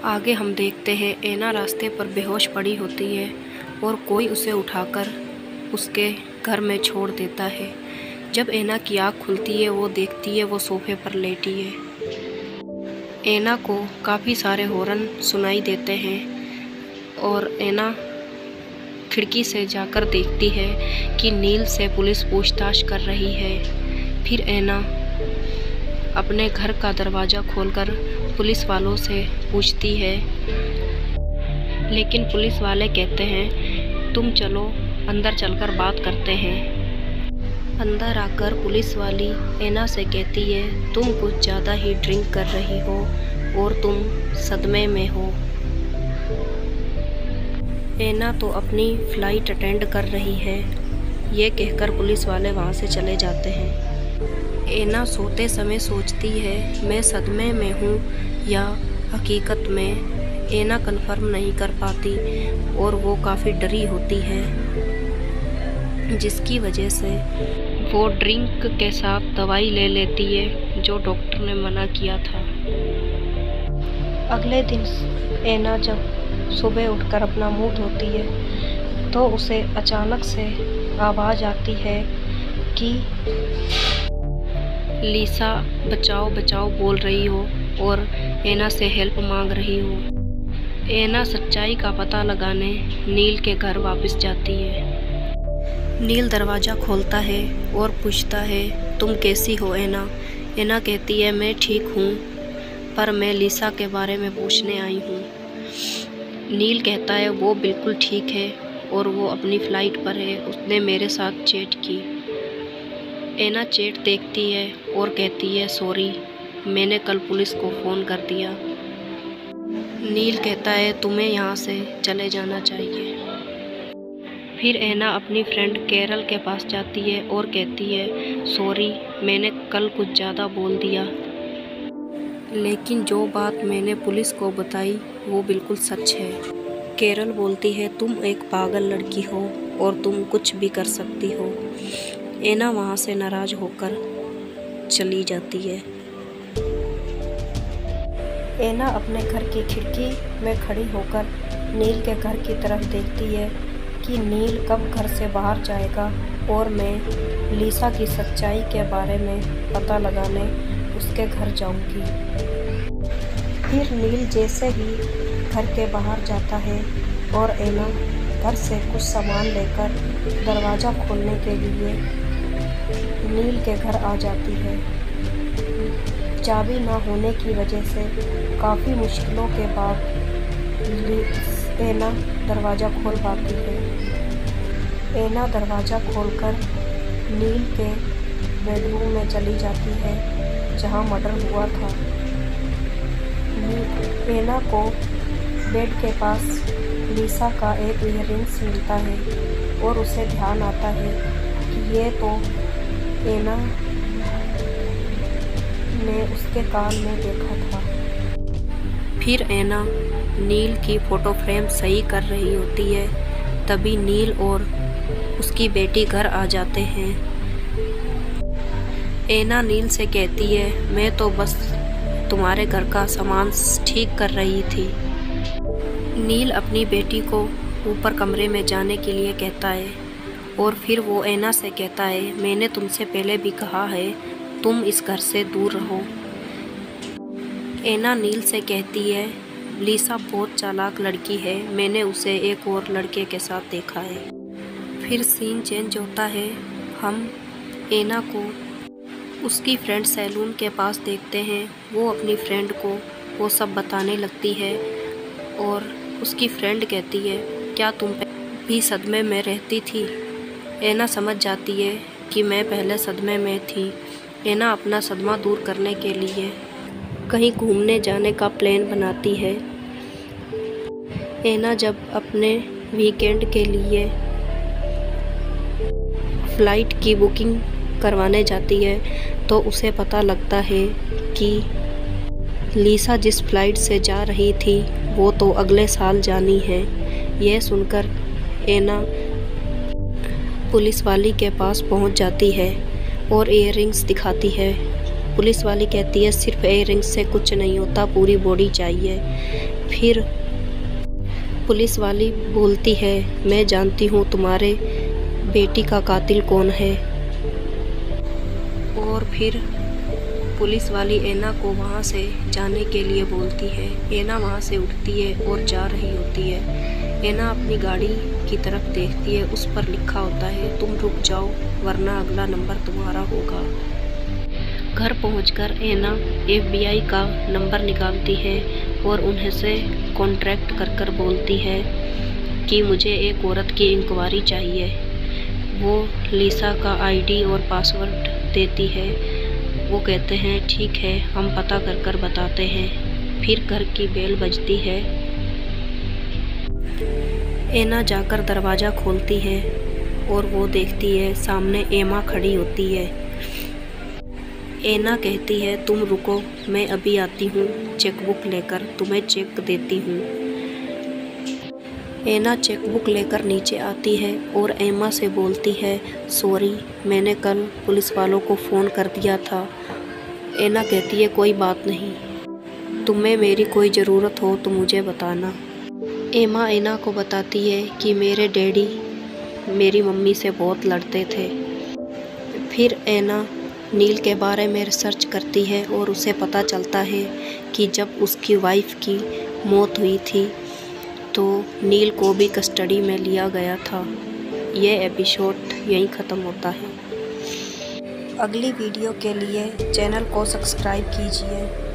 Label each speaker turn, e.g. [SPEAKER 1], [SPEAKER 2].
[SPEAKER 1] आगे हम देखते हैं ऐना रास्ते पर बेहोश पड़ी होती है और कोई उसे उठाकर उसके घर में छोड़ देता है। जब ऐना की आँख खुलती है वो देखती है वो सोफे पर लेटी है। ऐना को काफ़ी सारे हॉर्न सुनाई देते हैं और ऐना खिड़की से जाकर देखती है कि नील से पुलिस पूछताछ कर रही है। फिर ऐना अपने घर का दरवाज़ा खोलकर पुलिस वालों से पूछती है, लेकिन पुलिस वाले कहते हैं तुम चलो अंदर चलकर बात करते हैं। अंदर आकर पुलिस वाली ऐना से कहती है तुम कुछ ज़्यादा ही ड्रिंक कर रही हो और तुम सदमे में हो। ऐना तो अपनी फ़्लाइट अटेंड कर रही है, ये कहकर पुलिस वाले वहाँ से चले जाते हैं। ऐना सोते समय सोचती है मैं सदमे में हूँ या हकीकत में। ऐना कन्फर्म नहीं कर पाती और वो काफ़ी डरी होती है, जिसकी वजह से वो ड्रिंक के साथ दवाई ले लेती है जो डॉक्टर ने मना किया था। अगले दिन ऐना जब सुबह उठकर अपना मुंह धोती है तो उसे अचानक से आवाज़ आती है कि लिसा बचाओ बचाओ बोल रही हो और ऐना से हेल्प मांग रही हो। ऐना सच्चाई का पता लगाने नील के घर वापस जाती है। नील दरवाज़ा खोलता है और पूछता है तुम कैसी हो ऐना। ऐना कहती है मैं ठीक हूँ, पर मैं लिसा के बारे में पूछने आई हूँ। नील कहता है वो बिल्कुल ठीक है और वो अपनी फ़्लाइट पर है, उसने मेरे साथ चैट की। ऐना चैट देखती है और कहती है सॉरी, मैंने कल पुलिस को फ़ोन कर दिया। नील कहता है तुम्हें यहाँ से चले जाना चाहिए। फिर ऐना अपनी फ्रेंड कैरल के पास जाती है और कहती है सॉरी, मैंने कल कुछ ज़्यादा बोल दिया, लेकिन जो बात मैंने पुलिस को बताई वो बिल्कुल सच है। कैरल बोलती है तुम एक पागल लड़की हो और तुम कुछ भी कर सकती हो। ऐना वहाँ से नाराज़ होकर चली जाती है। ऐना अपने घर की खिड़की में खड़ी होकर नील के घर की तरफ देखती है कि नील कब घर से बाहर जाएगा और मैं लिसा की सच्चाई के बारे में पता लगाने उसके घर जाऊंगी। फिर नील जैसे ही घर के बाहर जाता है और ऐना घर से कुछ सामान लेकर दरवाज़ा खोलने के लिए नील के घर आ जाती है। चाबी ना होने की वजह से काफ़ी मुश्किलों के बाद ऐना दरवाज़ा खोल पाती है। ऐना दरवाज़ा खोलकर नील के बेडरूम में चली जाती है जहां मर्डर हुआ था। ऐना को बेड के पास लिसा का एक इयररिंग्स मिलता है और उसे ध्यान आता है कि ये तो ऐना ने उसके कान में देखा था। फिर ऐना नील की फ़ोटो फ्रेम सही कर रही होती है, तभी नील और उसकी बेटी घर आ जाते हैं। ऐना नील से कहती है मैं तो बस तुम्हारे घर का सामान ठीक कर रही थी। नील अपनी बेटी को ऊपर कमरे में जाने के लिए कहता है और फिर वो ऐना से कहता है मैंने तुमसे पहले भी कहा है तुम इस घर से दूर रहो। ऐना नील से कहती है लिसा बहुत चालाक लड़की है, मैंने उसे एक और लड़के के साथ देखा है। फिर सीन चेंज होता है, हम ऐना को उसकी फ्रेंड सैलून के पास देखते हैं। वो अपनी फ्रेंड को वो सब बताने लगती है और उसकी फ्रेंड कहती है क्या तुम भी सदमे में रहती थी। ऐना समझ जाती है कि मैं पहले सदमे में थी। ऐना अपना सदमा दूर करने के लिए कहीं घूमने जाने का प्लान बनाती है। ऐना जब अपने वीकेंड के लिए फ़्लाइट की बुकिंग करवाने जाती है तो उसे पता लगता है कि लिसा जिस फ़्लाइट से जा रही थी वो तो अगले साल जानी है। यह सुनकर ऐना पुलिस वाली के पास पहुंच जाती है और इयररिंग्स दिखाती है। पुलिस वाली कहती है सिर्फ इयररिंग्स से कुछ नहीं होता, पूरी बॉडी चाहिए। फिर पुलिस वाली बोलती है, मैं जानती हूँ तुम्हारे बेटी का कातिल कौन है। और फिर पुलिस वाली एना को वहाँ से जाने के लिए बोलती है। एना वहाँ से उठती है और जा रही होती है। एना अपनी गाड़ी की तरफ देखती है, उस पर लिखा होता है, तुम रुक जाओ वरना अगला नंबर तुम्हारा होगा। घर पहुंचकर एना FBI का नंबर निकालती है और उन्हें से कॉन्ट्रैक्ट कर बोलती है कि मुझे एक औरत की इंक्वायरी चाहिए। वो लिसा का ID और पासवर्ड देती है। वो कहते हैं ठीक है, हम पता कर बताते हैं। फिर घर की बेल बजती है। एना जाकर दरवाज़ा खोलती है और वो देखती है सामने एमा खड़ी होती है। एना कहती है, तुम रुको, मैं अभी आती हूँ, चेकबुक लेकर तुम्हें चेक देती हूँ। एना चेकबुक लेकर नीचे आती है और एमा से बोलती है, सॉरी, मैंने कल पुलिस वालों को फ़ोन कर दिया था। एना कहती है, कोई बात नहीं, तुम्हें मेरी कोई ज़रूरत हो तो मुझे बताना। एमा एना को बताती है कि मेरे डैडी मेरी मम्मी से बहुत लड़ते थे। फिर एना नील के बारे में रिसर्च करती है और उसे पता चलता है कि जब उसकी वाइफ की मौत हुई थी तो नील को भी कस्टडी में लिया गया था। यह एपिसोड यहीं ख़त्म होता है। अगली वीडियो के लिए चैनल को सब्सक्राइब कीजिए।